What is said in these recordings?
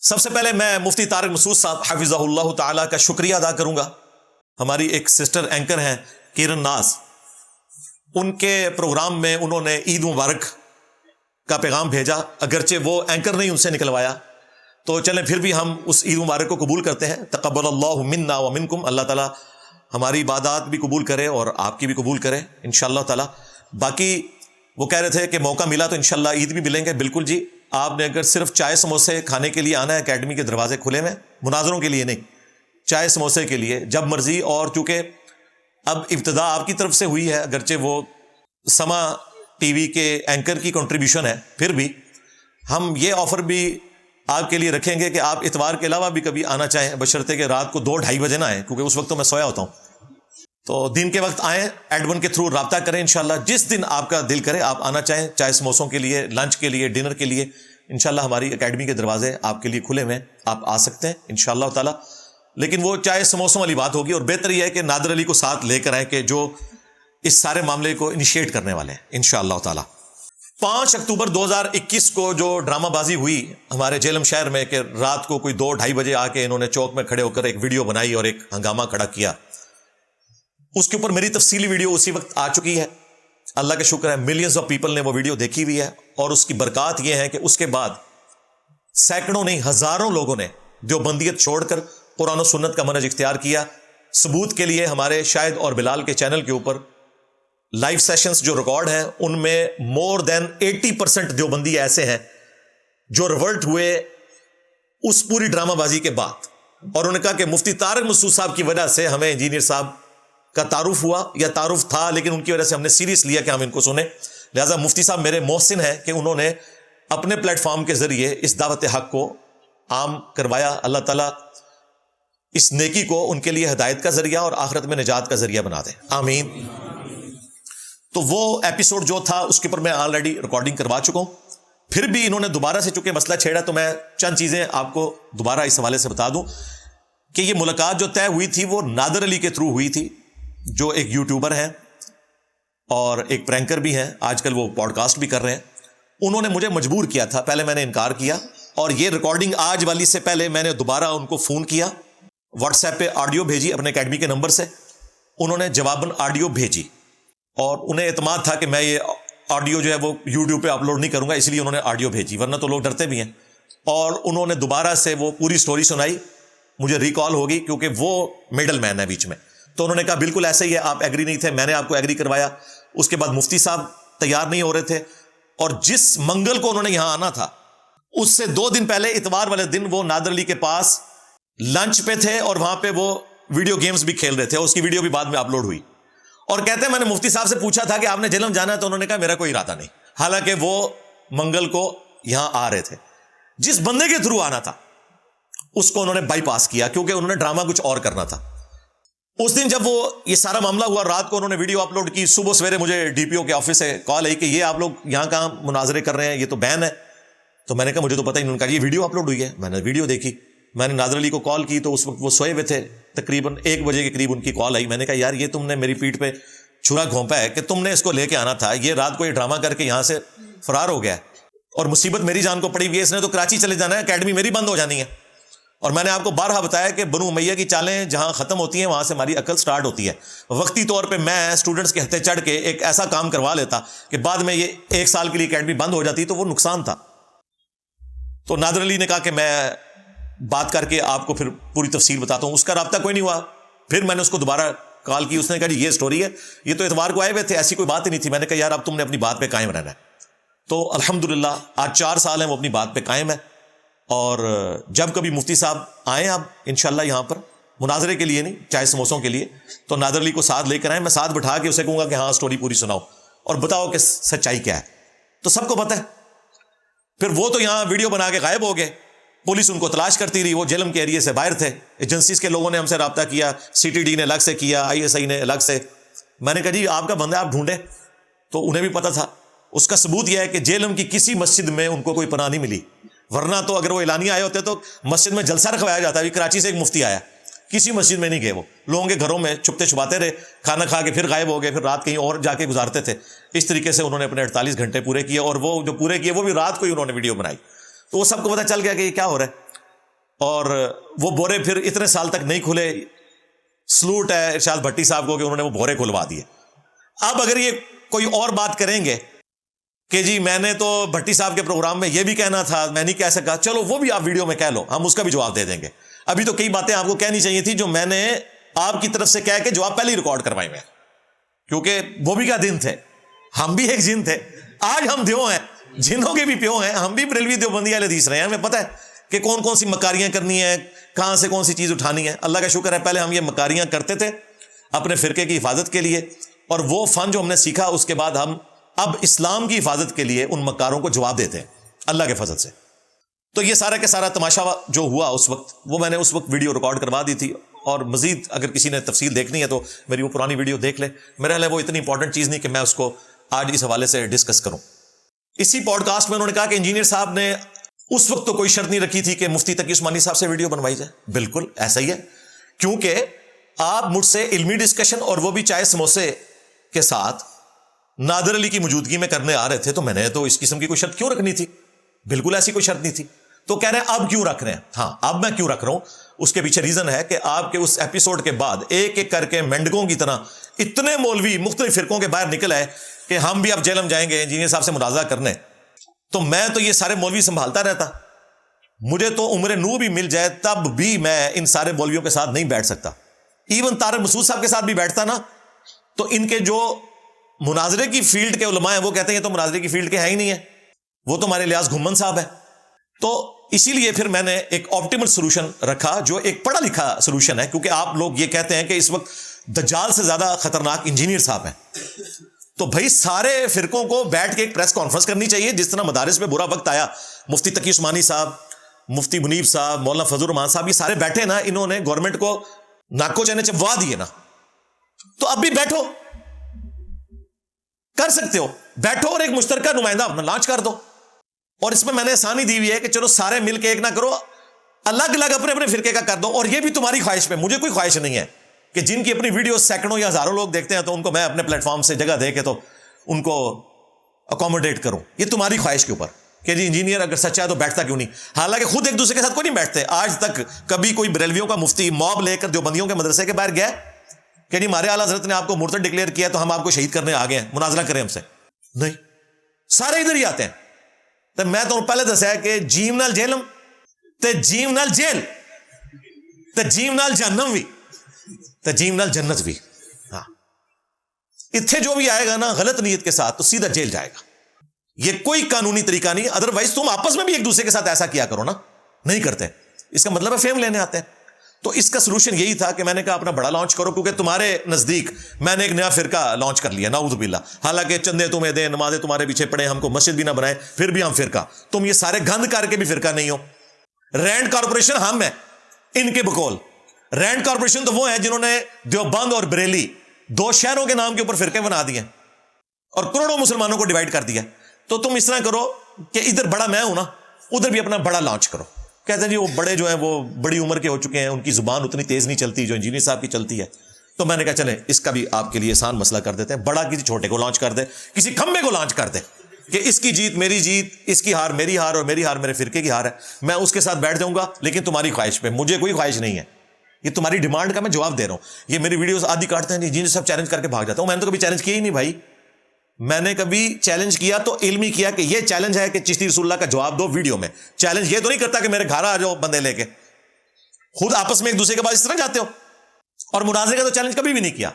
سب سے پہلے میں مفتی طارق مسعود صاحب حفظہ اللہ تعالیٰ کا شکریہ ادا کروں گا. ہماری ایک سسٹر اینکر ہیں کرن ناز، ان کے پروگرام میں انہوں نے عید مبارک کا پیغام بھیجا، اگرچہ وہ اینکر نہیں ان سے نکلوایا، تو چلیں پھر بھی ہم اس عید مبارک کو قبول کرتے ہیں. تقبل اللہ منا ومنکم، اللہ تعالیٰ ہماری عبادات بھی قبول کرے اور آپ کی بھی قبول کرے انشاءاللہ تعالیٰ. باقی وہ کہہ رہے تھے کہ موقع ملا تو انشاءاللہ عید بھی ملیں گے. بالکل جی، آپ نے اگر صرف چائے سموسے کھانے کے لیے آنا ہے، اکیڈمی کے دروازے کھلے ہوئے، مناظروں کے لیے نہیں، چائے سموسے کے لیے جب مرضی. اور چونکہ اب ابتدا آپ کی طرف سے ہوئی ہے، اگرچہ وہ سما ٹی وی کے اینکر کی کنٹریبیوشن ہے، پھر بھی ہم یہ آفر بھی آپ کے لیے رکھیں گے کہ آپ اتوار کے علاوہ بھی کبھی آنا چاہیں، بشرطے کہ رات کو 2-2:30 بجے نہ آئیں، کیونکہ اس وقت تو میں سویا ہوتا ہوں. تو دن کے وقت آئیں، ایڈمن کے تھرو رابطہ کریں انشاءاللہ. جس دن آپ کا دل کرے آپ آنا چاہیں، چائے سموسوں کے لیے، لنچ کے لیے، ڈنر کے لیے، انشاءاللہ ہماری اکیڈمی کے دروازے آپ کے لیے کھلے ہوئے ہیں، آپ آ سکتے ہیں انشاءاللہ تعالی. لیکن وہ چائے سموسوں والی بات ہوگی، اور بہتر یہ ہے کہ نادر علی کو ساتھ لے کر آئیں کہ جو اس سارے معاملے کو انیشیٹ کرنے والے ہیں انشاءاللہ تعالی. 5 اکتوبر 2021 کو جو ڈرامہ بازی ہوئی ہمارے جہلم شہر میں کہ رات کو کوئی 2-2:30 بجے آ کے انہوں نے چوک میں کھڑے ہو کر ایک ویڈیو بنائی اور ایک ہنگامہ کھڑا کیا، اس کے اوپر میری تفصیلی ویڈیو اسی وقت آ چکی ہے. اللہ کا شکر ہے ملینز آف پیپل نے وہ ویڈیو دیکھی ہوئی ہے، اور اس کی برکات یہ ہے کہ اس کے بعد سینکڑوں نہیں ہزاروں لوگوں نے دیوبندیت چھوڑ کر قرآن و سنت کا منہج اختیار کیا. ثبوت کے لیے ہمارے شاہد اور بلال کے چینل کے اوپر لائیو سیشنز جو ریکارڈ ہیں، ان میں مور دین 80% دیوبندی ایسے ہیں جو ریورٹ ہوئے اس پوری ڈرامہ بازی کے بعد. اور انہوں نے کہا کہ مفتی طارق مسعود صاحب کی وجہ سے ہمیں انجینئر صاحب کا تعارف ہوا، یا تعارف تھا لیکن ان کی وجہ سے ہم نے سیریس لیا کہ ہم ان کو سنیں. لہٰذا مفتی صاحب میرے محسن ہیں کہ انہوں نے اپنے پلیٹ فارم کے ذریعے اس دعوت حق کو عام کروایا. اللہ تعالیٰ اس نیکی کو ان کے لیے ہدایت کا ذریعہ اور آخرت میں نجات کا ذریعہ بنا دیں، آمین. تو وہ ایپیسوڈ جو تھا اس کے اوپر میں آلریڈی ریکارڈنگ کروا چکا ہوں. پھر بھی انہوں نے دوبارہ سے چونکہ مسئلہ چھیڑا تو میں چند چیزیں آپ کو دوبارہ اس حوالے سے بتا دوں کہ یہ ملاقات جو طے ہوئی تھی وہ نادر علی کے تھرو ہوئی تھی، جو ایک یوٹیوبر ہیں اور ایک پرینکر بھی ہیں، آج کل وہ پوڈ کاسٹ بھی کر رہے ہیں. انہوں نے مجھے مجبور کیا تھا، پہلے میں نے انکار کیا، اور یہ ریکارڈنگ آج والی سے پہلے میں نے دوبارہ ان کو فون کیا، واٹس ایپ پہ آڈیو بھیجی اپنے اکیڈمی کے نمبر سے، انہوں نے جواباً آڈیو بھیجی، اور انہیں اعتماد تھا کہ میں یہ آڈیو جو ہے وہ یوٹیوب پہ اپلوڈ نہیں کروں گا، اس لیے انہوں نے آڈیو بھیجی، ورنہ تو لوگ ڈرتے بھی ہیں. اور انہوں نے دوبارہ سے وہ پوری سٹوری سنائی، مجھے ریکال ہوگی کیونکہ وہ مڈل مین ہے بیچ میں. تو انہوں نے کہا بالکل ایسا ہی ہے، آپ ایگری نہیں تھے، میں نے آپ کو ایگری کروایا. اس کے بعد مفتی صاحب تیار نہیں ہو رہے تھے، اور جس منگل کو انہوں نے یہاں آنا تھا اس سے 2 دن پہلے اتوار والے دن وہ نادر علی کے پاس لنچ پہ تھے، اور وہاں پہ وہ ویڈیو گیمز بھی کھیل رہے تھے. اس کی ویڈیو بھی بعد میں اپلوڈ ہوئی. اور کہتے ہیں میں نے مفتی صاحب سے پوچھا تھا کہ آپ نے جہلم جانا ہے، تو انہوں نے کہا میرا کوئی ارادہ نہیں، حالانکہ وہ منگل کو یہاں آ رہے تھے. جس بندے کے تھرو آنا تھا اس کو انہوں نے بائی پاس کیا، کیونکہ انہوں نے ڈرامہ کچھ اور کرنا تھا. اس دن جب وہ یہ سارا معاملہ ہوا، رات کو انہوں نے ویڈیو اپلوڈ کی، صبح سویرے مجھے ڈی پی او کے آفس سے کال آئی کہ یہ آپ لوگ یہاں کہاں مناظرے کر رہے ہیں، یہ تو بین ہے. تو میں نے کہا مجھے تو پتہ ہی نہیں. انہوں نے کہا یہ ویڈیو اپلوڈ ہوئی ہے. میں نے ویڈیو دیکھی، میں نے نادر علی کو کال کی تو اس وقت وہ سوئے ہوئے تھے، تقریباً 1 بجے کے قریب ان کی کال آئی. میں نے کہا یار یہ تم نے میری پیٹھ پہ چھرا گھونپا ہے کہ تم نے اس کو لے کے آنا تھا، یہ رات کو یہ ڈرامہ کر کے یہاں سے فرار ہو گیا ہے، اور مصیبت میری جان کو پڑی ہوئی ہے، اس نے تو کراچی چلے جانا ہے، اکیڈمی میری بند ہو جانی ہے. اور میں نے آپ کو بارہا بتایا کہ بنو امیہ کی چالیں جہاں ختم ہوتی ہیں وہاں سے ہماری عقل سٹارٹ ہوتی ہے. وقتی طور پہ میں اسٹوڈنٹس کے ہتھے چڑھ کے ایک ایسا کام کروا لیتا کہ بعد میں یہ 1 سال کے لیے اکیڈمی بند ہو جاتی، تو وہ نقصان تھا. تو نادر علی نے کہا کہ میں بات کر کے آپ کو پھر پوری تفصیل بتاتا ہوں. اس کا رابطہ کوئی نہیں ہوا. پھر میں نے اس کو دوبارہ کال کی، اس نے کہا جی یہ سٹوری ہے، یہ تو اتوار کو آئے ہوئے تھے، ایسی کوئی بات ہی نہیں تھی. میں نے کہا یار اب تم نے اپنی بات پہ قائم رہنا ہے. تو الحمدللہ آج 4 سال ہیں وہ اپنی بات پہ قائم ہے. اور جب کبھی مفتی صاحب آئیں آپ انشاءاللہ یہاں پر مناظرے کے لیے نہیں، چائے سموسوں کے لیے، تو نادر علی کو ساتھ لے کر آئیں. میں ساتھ بٹھا کے اسے کہوں گا کہ ہاں سٹوری پوری سناؤ اور بتاؤ کہ سچائی کیا ہے. تو سب کو پتہ ہے. پھر وہ تو یہاں ویڈیو بنا کے غائب ہو گئے، پولیس ان کو تلاش کرتی رہی، وہ جہلم کے ایریے سے باہر تھے، ایجنسیز کے لوگوں نے ہم سے رابطہ کیا، سی ٹی ڈی نے الگ سے کیا، ISI نے الگ سے. میں نے کہا جی آپ کا بندہ آپ ڈھونڈیں. تو انہیں بھی پتہ تھا. اس کا ثبوت یہ ہے کہ جہلم کی کسی مسجد میں ان کو کوئی پناہ نہیں ملی، ورنہ تو اگر وہ اعلانیہ آئے ہوتے تو مسجد میں جلسہ رکھوایا جاتا. ابھی کراچی سے ایک مفتی آیا، کسی مسجد میں نہیں گئے، وہ لوگوں کے گھروں میں چھپتے چھپاتے رہے، کھانا کھا کے پھر غائب ہو گئے، پھر رات کہیں اور جا کے گزارتے تھے. اس طریقے سے انہوں نے اپنے 48 گھنٹے پورے کیے، اور وہ جو پورے کیے وہ بھی رات کو ہی انہوں نے ویڈیو بنائی. تو وہ سب کو پتہ چل گیا کہ یہ کیا ہو رہا ہے. اور وہ بورے پھر اتنے سال تک نہیں کھلے. سلوٹ ہے ارشاد بھٹی صاحب کو کہ انہوں نے وہ بورے کھلوا دیے. اب اگر یہ کوئی اور بات کریں گے کہ جی میں نے تو بھٹی صاحب کے پروگرام میں یہ بھی کہنا تھا, میں نہیں کہہ سکا, چلو وہ بھی آپ ویڈیو میں کہہ لو, ہم اس کا بھی جواب دے دیں گے. ابھی تو کئی باتیں آپ کو کہنی چاہیے تھی جو میں نے آپ کی طرف سے کہہ کے جواب پہلے ہی ریکارڈ کروائے میں, کیونکہ وہ بھی کیا دن تھے, ہم بھی ایک جن تھے. آج ہم دیو ہیں, جنوں کے بھی پیو ہیں, ہم بھی بریلوی دیوبندی اہل حدیث رہے ہیں. ہمیں پتہ ہے کہ کون کون سی مکاریاں کرنی ہیں, کہاں سے کون سی چیز اٹھانی ہے. اللہ کا شکر ہے پہلے ہم یہ مکاریاں کرتے تھے اپنے فرقے کی حفاظت کے لیے, اور وہ فن جو ہم نے سیکھا اس کے بعد ہم اب اسلام کی حفاظت کے لیے ان مکاروں کو جواب دیتے ہیں اللہ کے فضل سے. تو یہ سارا کے سارا تماشا جو ہوا اس وقت, وہ میں نے اس وقت ویڈیو ریکارڈ کروا دی تھی, اور مزید اگر کسی نے تفصیل دیکھنی ہے تو میری وہ پرانی ویڈیو دیکھ لے. میرا خیال ہے وہ اتنی امپورٹنٹ چیز نہیں کہ میں اس کو آج اس حوالے سے ڈسکس کروں. اسی پوڈ کاسٹ میں انہوں نے کہا کہ انجینئر صاحب نے اس وقت تو کوئی شرط نہیں رکھی تھی کہ مفتی تقی عثمانی صاحب سے ویڈیو بنوائی جائے. بالکل ایسا ہی ہے, کیونکہ آپ مجھ سے علمی ڈسکشن اور وہ بھی چائے سموسے کے ساتھ نادر علی کی موجودگی میں کرنے آ رہے تھے, تو میں نے تو اس قسم کی کوئی شرط کیوں رکھنی تھی؟ بالکل ایسی کوئی شرط نہیں تھی. تو کہہ رہے ہیں اب کیوں رکھ رہے ہیں؟ ہاں اب میں کیوں رکھ رہا ہوں, اس کے پیچھے ریزن ہے کہ آپ کے اس ایپیسوڈ کے بعد ایک ایک کر کے مینڈگوں کی طرح اتنے مولوی مختلف فرقوں کے باہر نکل آئے کہ ہم بھی اب جیلم جائیں گے انجینئر صاحب سے مناظرہ کرنے. تو میں تو یہ سارے مولوی سنبھالتا رہتا, مجھے تو عمر نو بھی مل جائے تب بھی میں ان سارے مولویوں کے ساتھ نہیں بیٹھ سکتا. ایون طارق مسعود صاحب کے ساتھ بھی بیٹھتا نا, تو ان کے جو مناظرے کی فیلڈ کے علماء ہیں وہ کہتے ہیں یہ تو مناظرے کی فیلڈ کے ہے ہی نہیں ہے, وہ تو ہمارے لیاز گھمن صاحب ہے. تو اسی لیے پھر میں نے ایک آپٹیمل سولوشن رکھا جو ایک پڑھا لکھا سولوشن ہے, کیونکہ آپ لوگ یہ کہتے ہیں کہ اس وقت دجال سے زیادہ خطرناک انجینئر صاحب ہیں. تو بھائی سارے فرقوں کو بیٹھ کے ایک پریس کانفرنس کرنی چاہیے, جس طرح مدارس میں برا وقت آیا, مفتی تقی عثمانی صاحب, مفتی منیب صاحب, مولانا فضل الرحمان صاحب, یہ سارے بیٹھے نا, انہوں نے گورنمنٹ کو ناکو چنے چبوا دیے نا. تو اب بھی بیٹھو, کر سکتے ہو, بیٹھو اور ایک مشترکہ نمائندہ اپنا لانچ کر دو. اور اس میں میں نے آسانی دی ہوئی ہے کہ چلو سارے مل کے ایک نہ کرو, الگ الگ اپنے اپنے فرقے کا کر دو. اور یہ بھی تمہاری خواہش پہ, مجھے کوئی خواہش نہیں ہے کہ جن کی اپنی ویڈیو سینکڑوں یا ہزاروں لوگ دیکھتے ہیں تو ان کو میں اپنے پلیٹ فارم سے جگہ دے کے تو ان کو اکوموڈیٹ کروں. یہ تمہاری خواہش کے اوپر کہ جی انجینئر اگر سچا ہے تو بیٹھتا کیوں نہیں. حالانکہ خود ایک دوسرے کے ساتھ کوئی نہیں بیٹھتے. آج تک کبھی کوئی بریلویوں کا مفتی موب لے کر دیوبندیوں کے مدرسے کے باہر گیا کہ جی ہمارے اعلیٰ حضرت نے آپ کو مرتد ڈکلیئر کیا تو ہم آپ کو شہید کرنے آ گئے ہیں, مناظرہ کریں ہم سے؟ نہیں, سارے ادھر ہی آتے ہیں. تو میں تو پہلے دسیا کہ جیم نال جیلم تے جیم نال جیل تے جیم نال جہنم بھی تے جیم نال جنت بھی. ہاں اتھے جو بھی آئے گا نا غلط نیت کے ساتھ تو سیدھا جیل جائے گا. یہ کوئی قانونی طریقہ نہیں. ادروائز تم آپس میں بھی ایک دوسرے کے ساتھ ایسا کیا کرو نا, نہیں کرتے, اس کا مطلب ہے فیم لینے آتے ہیں. تو اس کا سلوشن یہی تھا کہ میں نے کہا اپنا بڑا لانچ کرو, کیونکہ تمہارے نزدیک میں نے ایک نیا فرقہ لانچ کر لیا, نعوذ باللہ. حالانکہ چندے تمہیں دیں, نمازیں تمہارے پیچھے پڑے, ہم کو مسجد بھی نہ بنائے, پھر بھی ہم فرقہ. تم یہ سارے گند کر کے بھی فرقہ نہیں ہو. رینڈ کارپوریشن ہم ہیں ان کے بقول. رینڈ کارپوریشن تو وہ ہیں جنہوں نے دیوبند اور بریلی دو شہروں کے نام کے اوپر فرقے بنا دیے اور کروڑوں مسلمانوں کو ڈیوائڈ کر دیا. تو تم اس طرح کرو کہ ادھر بڑا میں ہوں نا, ادھر بھی اپنا بڑا لانچ کرو. کہتے ہیں جی وہ بڑے جو ہیں وہ بڑی عمر کے ہو چکے ہیں, ان کی زبان اتنی تیز نہیں چلتی جو انجینئر صاحب کی چلتی ہے. تو میں نے کہا چلیں اس کا بھی آپ کے لیے آسان مسئلہ کر دیتے ہیں. بڑا کسی چھوٹے کو لانچ کر دے, کسی کھمبے کو لانچ کر دے کہ اس کی جیت میری جیت, اس کی ہار میری ہار, اور میری ہار میرے فرقے کی ہار ہے. میں اس کے ساتھ بیٹھ جاؤں گا, لیکن تمہاری خواہش پہ. مجھے کوئی خواہش نہیں ہے, یہ تمہاری ڈیمانڈ کا میں جواب دے رہا ہوں. یہ میری ویڈیوز آدھی کاٹتے ہیں انجینئر صاحب چیلنج کر کے بھاگ جاتا ہوں. میں نے تو کبھی چیلنج کیا ہی نہیں بھائی. میں نے کبھی چیلنج کیا تو علمی کیا کہ یہ چیلنج ہے کہ چشتی رسول اللہ کا جواب دو ویڈیو میں. چیلنج یہ تو نہیں کرتا کہ میرے گھر آ جاؤ بندے لے کے. خود آپس میں ایک دوسرے کے بعد اس طرح جاتے ہو. اور مناظرے کا تو چیلنج کبھی بھی نہیں کیا.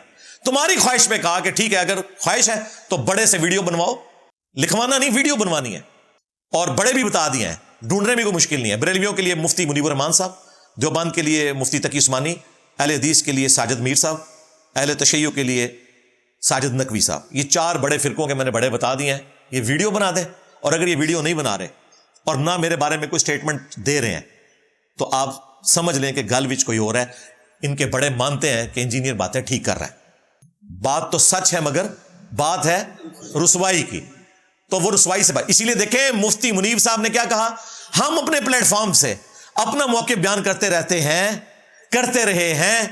تمہاری خواہش پہ کہا کہ ٹھیک ہے اگر خواہش ہے تو بڑے سے ویڈیو بنواؤ. لکھوانا نہیں, ویڈیو بنوانی ہے. اور بڑے بھی بتا دیے ہیں, ڈھونڈنے میں کوئی مشکل نہیں ہے. بریلویوں کے لیے مفتی منیب الرحمان صاحب, دیوبند کے لیے مفتی تقی عثمانی, اہل حدیث کے لیے ساجد میر صاحب, اہل تشیع کے لیے ساجد نقوی صاحب. یہ 4 بڑے فرقوں کے میں نے بڑے بتا دیے ہیں. یہ ویڈیو بنا دیں, اور اگر یہ ویڈیو نہیں بنا رہے اور نہ میرے بارے میں کوئی سٹیٹمنٹ دے رہے ہیں تو آپ سمجھ لیں کہ گل وچ کوئی اور ہے. ان کے بڑے مانتے ہیں کہ انجینئر باتیں ٹھیک کر رہا ہے. بات تو سچ ہے مگر بات ہے رسوائی کی, تو وہ رسوائی سے بات. اسی لیے دیکھیں مفتی منیب صاحب نے کیا کہا, ہم اپنے پلیٹ فارم سے اپنا موقف بیان کرتے رہتے ہیں, کرتے رہے ہیں,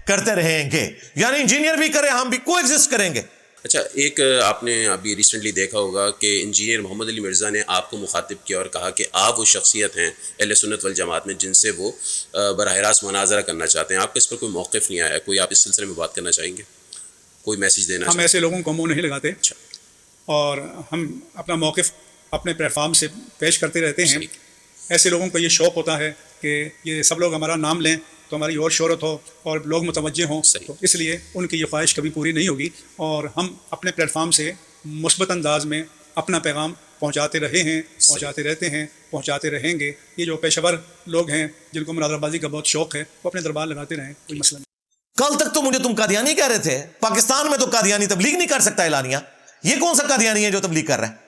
کرتے رہیں گے. یعنی انجینئر بھی کریں, ہم بھی کو ایگزسٹ کریں گے. اچھا، ایک آپ نے ابھی ریسنٹلی دیکھا ہوگا کہ انجینئر محمد علی مرزا نے آپ کو مخاطب کیا اور کہا کہ آپ وہ شخصیت ہیں اہل سنت والجماعت میں جن سے وہ براہ راست مناظرہ کرنا چاہتے ہیں. آپ کا اس پر کوئی موقف نہیں آیا؟ کوئی آپ اس سلسلے میں بات کرنا چاہیں گے، کوئی میسیج دینا ہم ایسے لوگوں کو منہ نہیں لگاتے. اچھا، اور ہم اپنا موقف اپنے پلیٹ فارم سے پیش کرتے رہتے ہیں. صحیح. ایسے لوگوں کو یہ شوق ہوتا ہے کہ یہ سب لوگ ہمارا نام لیں تو ہماری اور شہرت ہو اور لوگ متوجہ ہوں. صحیح. تو اس لیے ان کی یہ خواہش کبھی پوری نہیں ہوگی، اور ہم اپنے پلیٹ فارم سے مثبت انداز میں اپنا پیغام پہنچاتے رہے ہیں، پہنچاتے رہتے ہیں، پہنچاتے رہیں گے. یہ جو پیشہ ور لوگ ہیں جن کو مناظرہ بازی کا بہت شوق ہے، وہ اپنے دربار لگاتے رہیں، کوئی مسئلہ نہیں. کل تک تو مجھے تم قادیانی کہہ رہے تھے. پاکستان میں تو قادیانی تبلیغ نہیں کر سکتا اعلانیہ. یہ کون سا قادیانی ہے جو تبلیغ کر رہا ہے؟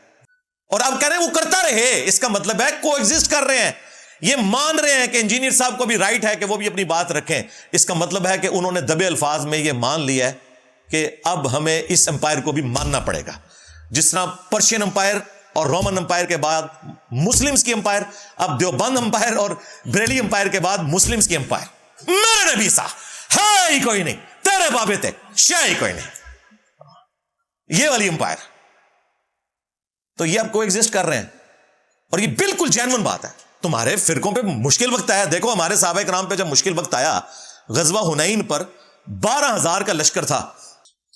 اور اب کہہ رہے ہیں وہ کرتا رہے. اس کا مطلب ہے کو ایگزسٹ کر رہے ہیں. یہ مان رہے ہیں کہ انجینئر صاحب کو بھی رائٹ ہے کہ وہ بھی اپنی بات رکھیں. اس کا مطلب ہے کہ انہوں نے دبے الفاظ میں یہ مان لیا ہے کہ اب ہمیں اس امپائر کو بھی ماننا پڑے گا. جس طرح پرشین امپائر اور رومن امپائر کے بعد مسلمز کی امپائر، اب دیوبند امپائر اور بریلی امپائر کے بعد مسلمز کی امپائر. میرے نبی صاحب ہے ہی کوئی نہیں، تیرے بابے تھے شے ہی کوئی نہیں، یہ والی امپائر. تو یہ اب کو ایگزسٹ کر رہے ہیں، اور یہ بالکل جینون بات ہے. تمہارے فرقوں پہ مشکل وقت آیا. دیکھو ہمارے صحابہ کرام پہ جب مشکل وقت آیا، غزوہ حنین پر 12,000 کا لشکر تھا،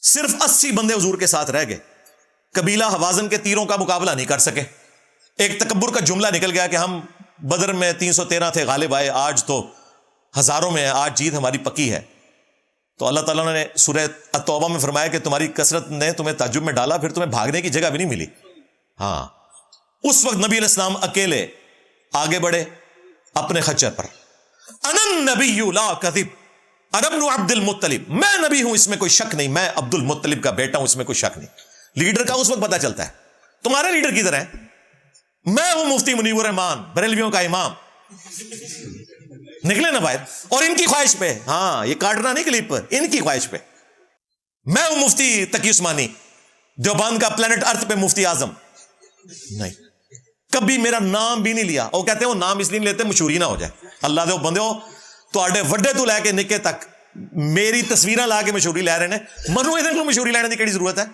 صرف 80 بندے حضور کے ساتھ رہ گئے. قبیلہ حوازن کے تیروں کا مقابلہ نہیں کر سکے. ایک تکبر کا جملہ نکل گیا کہ ہم بدر میں 313 تھے، غالب آئے، آج تو ہزاروں میں ہیں، آج جیت ہماری پکی ہے. تو اللہ تعالیٰ نے سورہ التوبہ میں فرمایا کہ تمہاری کثرت نے تمہیں تعجب میں ڈالا، پھر تمہیں بھاگنے کی جگہ بھی نہیں ملی. ہاں، اس وقت نبی علیہ السلام اکیلے آگے بڑھے اپنے خچر پر. انا النبی لا کذب انا ابن عبد المطلب، میں نبی ہوں، اس میں کوئی شک نہیں، میں عبد المطلب کا بیٹا ہوں، اس میں کوئی شک نہیں. لیڈر کا اس وقت پتہ چلتا ہے. تمہارے لیڈر کی طرح ہے. میں ہوں مفتی منیب الرحمان، بریلویوں کا امام. نکلے نا باہر. اور ان کی خواہش پہ، ہاں یہ کاٹنا نہیں کلپ پر، ان کی خواہش پہ. میں ہوں مفتی تقی عثمانی، دیوبند کا پلانٹ ارتھ پہ مفتی اعظم. نہیں، کبھی میرا نام بھی نہیں لیا. وہ کہتے ہیں وہ نام اس لیے نہیں لیتے مشہوری نہ ہو جائے. اللہ دے بندے ہو تو آڈے وڈے تو لے کے نکے تک میری تصویریں لا کے مشہوری لے رہے ہیں. منو ادھر کو مشہوری لینے کی کیڑی ضرورت ہے؟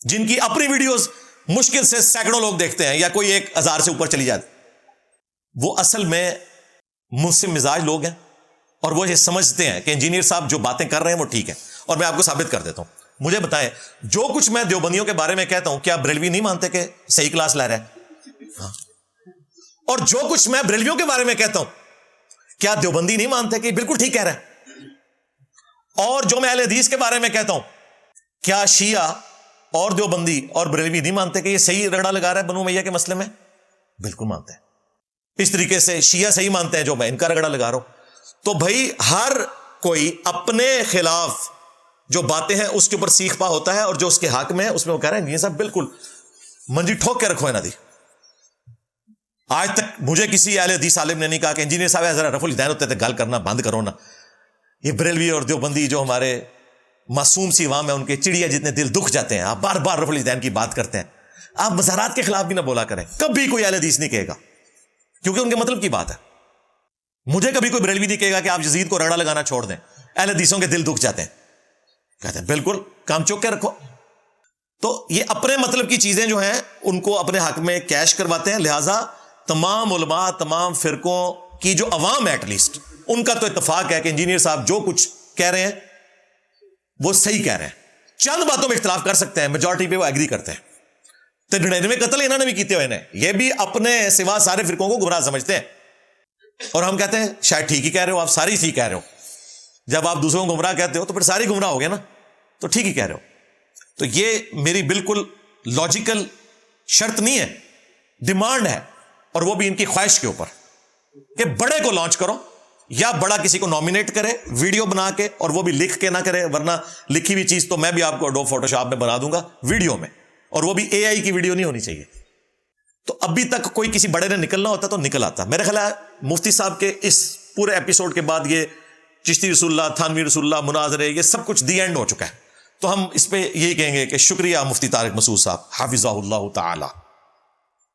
جن کی اپنی ویڈیوز مشکل سے سینکڑوں لوگ دیکھتے ہیں یا کوئی 1,000 سے اوپر چلی جاتی، وہ اصل میں مسلم مزاج لوگ ہیں، اور وہ یہ سمجھتے ہیں کہ انجینئر صاحب جو باتیں کر رہے ہیں وہ ٹھیک ہے. اور میں آپ کو ثابت کر دیتا ہوں. مجھے بتائیں، جو کچھ میں دیوبندیوں کے بارے میں کہتا ہوں، کیا بریلوی نہیں مانتے کہ صحیح کلاس لے رہے ہیں؟ ہاں. اور جو کچھ میں بریلویوں کے بارے میں کہتا ہوں، کیا دیوبندی نہیں مانتے کہ بالکل ٹھیک کہہ رہے ہیں؟ اور جو میں اہل حدیث کے بارے میں کہتا ہوں، کیا شیعہ اور دیوبندی اور بریلوی نہیں مانتے کہ یہ صحیح رگڑا لگا رہا ہے بنو امیہ کے مسئلے میں؟ بالکل مانتے ہیں. اس طریقے سے شیعہ صحیح مانتے ہیں جو میں ان کا رگڑا لگا رہا ہوں. تو بھائی ہر کوئی اپنے خلاف جو باتیں ہیں اس کے اوپر سیکھ پا ہوتا ہے، اور جو اس کے حق میں ہے اس میں وہ کہہ رہے ہیں یہ سب بالکل منجی ٹھوک کے رکھو ہے نا دی. آج تک مجھے کسی اہل حدیث عالم نے نہیں کہا کہ انجینئر صاحب ذرا رفع الدین ہوتے تھے گل کرنا بند کرو نا. یہ بریلوی اور دیوبندی جو ہمارے معصوم سی عوام ہے، ان کے چڑیا جتنے دل دکھ جاتے ہیں، آپ بار بار رفع الدین کی بات کرتے ہیں. آپ مزارات کے خلاف بھی نہ بولا کریں. کبھی کوئی اہل حدیث نہیں کہے گا، کیونکہ ان کے مطلب کی بات ہے. مجھے کبھی کوئی بریلوی نہیں کہے گا کہ آپ یزید کو رگڑا لگانا چھوڑ دیں، اہل حدیثوں کے دل دکھ جاتے ہیں. کہتے ہیں بالکل کام چوک کے رکھو. تو یہ اپنے مطلب کی چیزیں جو ہیں ان کو اپنے حق میں کیش کرواتے ہیں. لہٰذا تمام علماء، تمام فرقوں کی جو عوام ہے ایٹ لیسٹ، ان کا تو اتفاق ہے کہ انجینئر صاحب جو کچھ کہہ رہے ہیں وہ صحیح کہہ رہے ہیں. چند باتوں میں اختلاف کر سکتے ہیں، میجورٹی پہ وہ ایگری کرتے ہیں. تو 99 قتل انہوں نے بھی کیتے ہوئے ہیں، یہ بھی اپنے سوا سارے فرقوں کو گمراہ سمجھتے ہیں. اور ہم کہتے ہیں شاید ٹھیک ہی کہہ رہے ہو، آپ ساری صحیح کہہ رہے ہو. جب آپ دوسروں کو گمراہ کہتے ہو تو پھر ساری گمراہ ہو گئے نا، تو ٹھیک ہی کہہ رہے ہو. تو یہ میری بالکل لاجیکل شرط نہیں ہے، ڈیمانڈ ہے، اور وہ بھی ان کی خواہش کے اوپر کہ بڑے کو لانچ کرو، یا بڑا کسی کو نامینیٹ کرے ویڈیو بنا کے، اور وہ بھی لکھ کے نہ کرے، ورنہ لکھی ہوئی چیز تو میں بھی آپ کو اڈوب فوٹو شاپ میں بنا دوں گا ویڈیو میں، اور وہ بھی اے آئی کی ویڈیو نہیں ہونی چاہیے. تو ابھی تک کوئی کسی بڑے نے نکلنا ہوتا تو نکل آتا. میرے خیال ہے مفتی صاحب کے اس پورے ایپیسوڈ کے بعد یہ چشتی رسول اللہ، تھانوی رسول اللہ، مناظرے، یہ سب کچھ دی اینڈ ہو چکا ہے. تو ہم اس پہ یہی کہیں گے کہ شکریہ مفتی طارق مسعود صاحب، حافظہ اللہ تعالی.